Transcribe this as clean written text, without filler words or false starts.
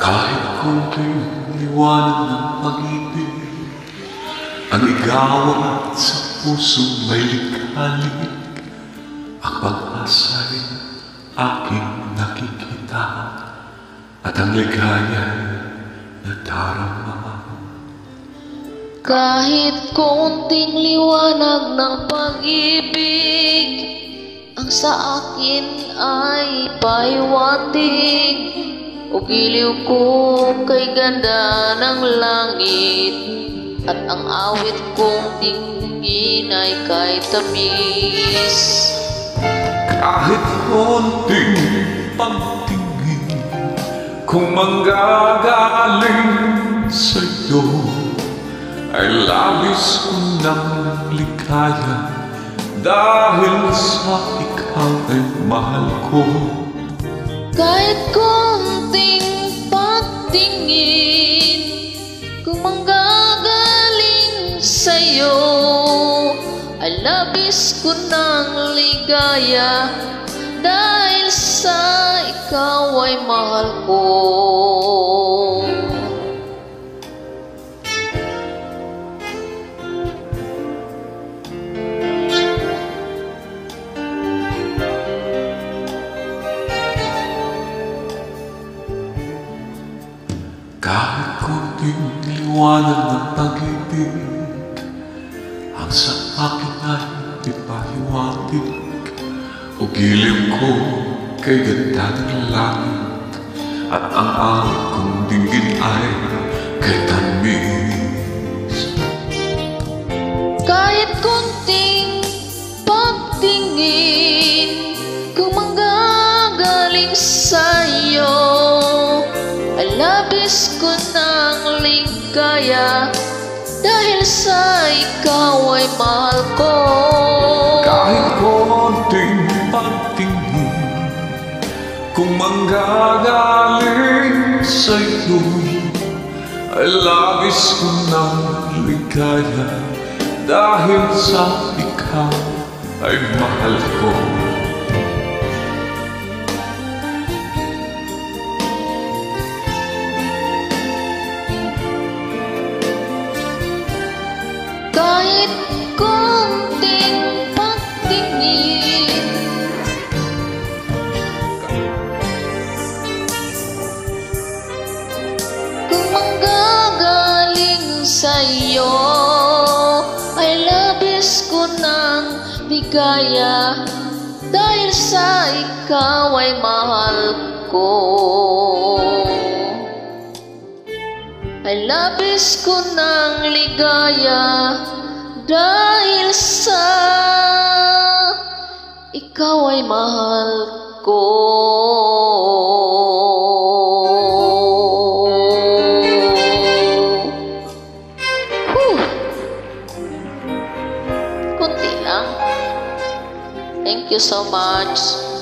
Kahit kunting liwanag ng pag-ibig ang igawang sa pusong may likhalig, ang pag-asa'y aking nakikita at ang ligaya'y nadarama. Kahit konting liwanag ng pag-ibig ang sa akin ay pahiwatig, o giliw ko kay ganda ng langit, at ang awit kong tingin ay kay tamis. Kahit konting pagtingin kung manggagaling sa'yo ay labis ko ng ligaya, dahil sa ikaw ay mahal ko. Kahit konting pagtingin kung manggagaling sa'yo ay labis ko ng ligaya, dahil sa ikaw ay mahal ko. Kahit kunting liwanag ng pag-ibig ang sa akin ay ipahiwatig, o giliw ko kay ganda ng langit, at ang awit kong dinggin ay kay tamis. Kahit konting pagtingin kung manggagaling sa'yo ay labis ko ng ligaya, dahil sa ikaw ay mahal ko. Kahit konting pagtingin kung manggagaling sa'yo ay labis ko ng ligaya, dahil sa ikaw ay mahal ko. Kahit konting pagtingin kung manggagaling sa'yo ay labis ko ng ligaya, dahil sa ikaw ay mahal ko. Ay labis ko ng ligaya, dahil sa ikaw ay mahal ko. Kunti lang. Thank you so much.